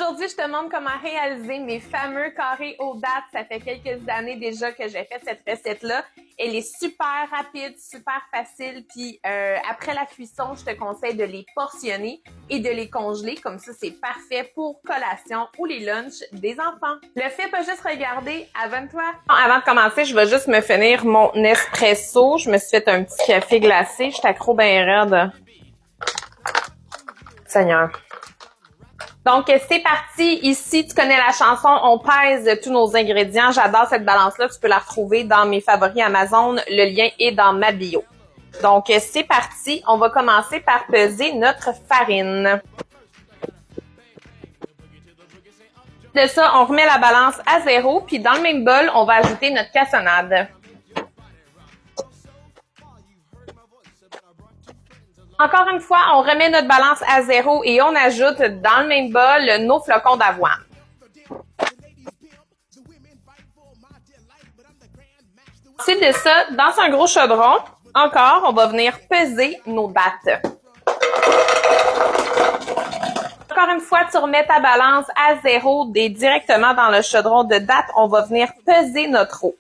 Aujourd'hui, je te montre comment réaliser mes fameux carrés aux dattes. Ça fait quelques années déjà que j'ai fait cette recette-là. Elle est super rapide, super facile. Puis après la cuisson, je te conseille de les portionner et de les congeler. Comme ça, c'est parfait pour collation ou les lunchs des enfants. Le fais pas juste regarder, abonne-toi. Avant de commencer, je vais juste me finir mon espresso. Je me suis fait un petit café glacé. Je suis accro ben raide. Seigneur. Donc, c'est parti. Ici, tu connais la chanson, on pèse tous nos ingrédients. J'adore cette balance-là. Tu peux la retrouver dans mes favoris Amazon. Le lien est dans ma bio. Donc, c'est parti. On va commencer par peser notre farine. De ça, on remet la balance à 0. Puis, dans le même bol, on va ajouter notre cassonade. Encore une fois, on remet notre balance à 0 et on ajoute dans le même bol nos flocons d'avoine. Ensuite de ça, dans un gros chaudron, encore, on va venir peser nos dattes. Encore une fois, tu remets ta balance à 0 et directement dans le chaudron de dattes, on va venir peser notre eau.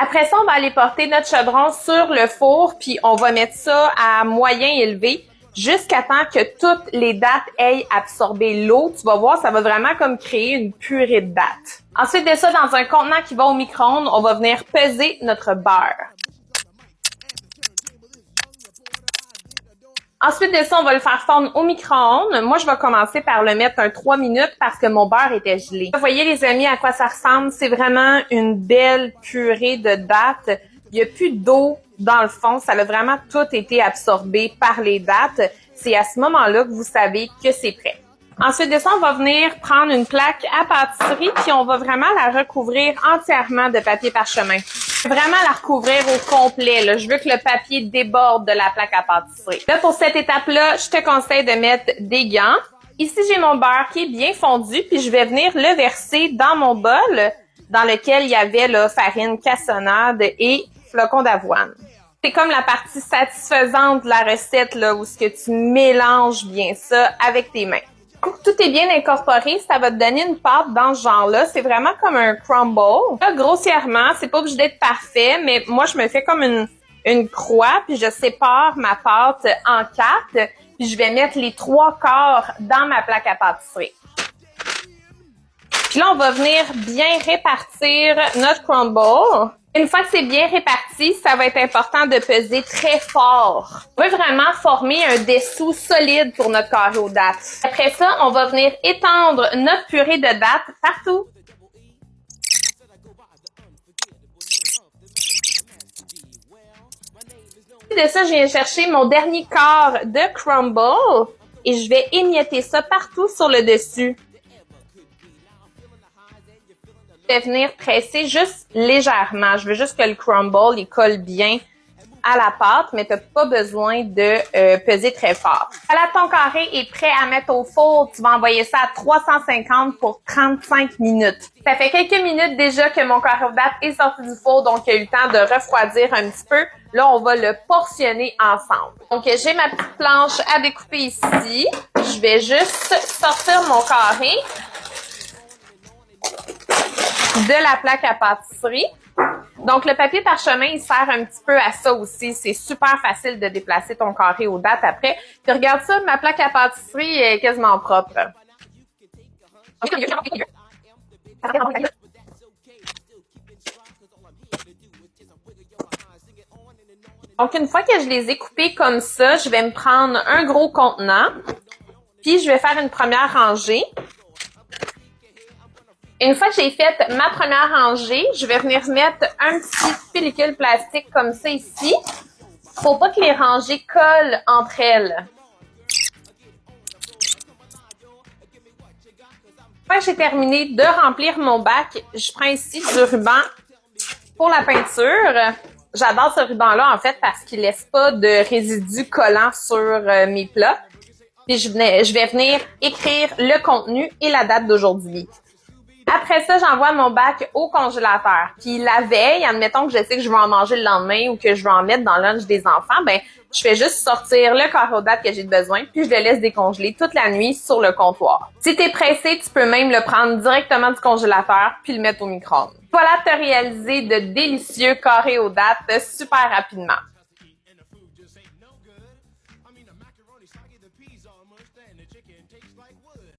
Après ça, on va aller porter notre chaudron sur le four, puis on va mettre ça à moyen élevé jusqu'à temps que toutes les dattes aient absorbé l'eau. Tu vas voir, ça va vraiment comme créer une purée de dattes. Ensuite de ça, dans un contenant qui va au micro-ondes, on va venir peser notre beurre. Ensuite de ça, on va le faire fondre au micro-ondes. Moi, je vais commencer par le mettre un 3 minutes parce que mon beurre était gelé. Vous voyez, les amis, à quoi ça ressemble? C'est vraiment une belle purée de dattes. Il n'y a plus d'eau dans le fond. Ça a vraiment tout été absorbé par les dattes. C'est à ce moment-là que vous savez que c'est prêt. Ensuite de ça, on va venir prendre une plaque à pâtisserie puis on va vraiment la recouvrir entièrement de papier parchemin. Vraiment la recouvrir au complet. Là. Je veux que le papier déborde de la plaque à pâtisserie. Là, pour cette étape-là, je te conseille de mettre des gants. Ici, j'ai mon beurre qui est bien fondu puis je vais venir le verser dans mon bol dans lequel il y avait la farine, cassonade et flocons d'avoine. C'est comme la partie satisfaisante de la recette là, où ce que tu mélanges bien ça avec tes mains. Tout est bien incorporé, ça va te donner une pâte dans ce genre-là. C'est vraiment comme un crumble. Là, grossièrement, c'est pas obligé d'être parfait, mais moi, je me fais comme une croix, puis je sépare ma pâte en 4, puis je vais mettre les 3/4 dans ma plaque à pâtisserie. Puis là, on va venir bien répartir notre crumble. Une fois que c'est bien réparti, ça va être important de peser très fort. On veut vraiment former un dessous solide pour notre carré aux dattes. Après ça, on va venir étendre notre purée de dattes partout. De ça, je viens chercher mon dernier quart de crumble et je vais émietter ça partout sur le dessus. Je vais venir presser juste légèrement. Je veux juste que le crumble il colle bien à la pâte, mais tu n'as pas besoin de peser très fort. Voilà, ton carré est prêt à mettre au four. Tu vas envoyer ça à 350 pour 35 minutes. Ça fait quelques minutes déjà que mon carré aux dattes est sorti du four, donc il a eu le temps de refroidir un petit peu. Là, on va le portionner ensemble. Donc, j'ai ma petite planche à découper ici. Je vais juste sortir mon carré de la plaque à pâtisserie. Donc, le papier parchemin, il sert un petit peu à ça aussi. C'est super facile de déplacer ton carré aux dattes après. Puis regarde ça, ma plaque à pâtisserie est quasiment propre. Donc, une fois que je les ai coupés comme ça, je vais me prendre un gros contenant. Puis, je vais faire une première rangée. Une fois que j'ai fait ma première rangée, je vais venir mettre un petit pellicule plastique comme ça ici. Faut pas que les rangées collent entre elles. Une fois que j'ai terminé de remplir mon bac, je prends ici du ruban pour la peinture. J'adore ce ruban-là en fait parce qu'il laisse pas de résidus collants sur mes plats. Puis je vais venir écrire le contenu et la date d'aujourd'hui. Après ça, j'envoie mon bac au congélateur. Puis la veille, admettons que je sais que je vais en manger le lendemain ou que je vais en mettre dans le lunch des enfants, ben je fais juste sortir le carré aux dattes que j'ai besoin, puis je le laisse décongeler toute la nuit sur le comptoir. Si t'es pressé, tu peux même le prendre directement du congélateur puis le mettre au micro-ondes. Voilà, te réaliser de délicieux carrés aux dattes super rapidement.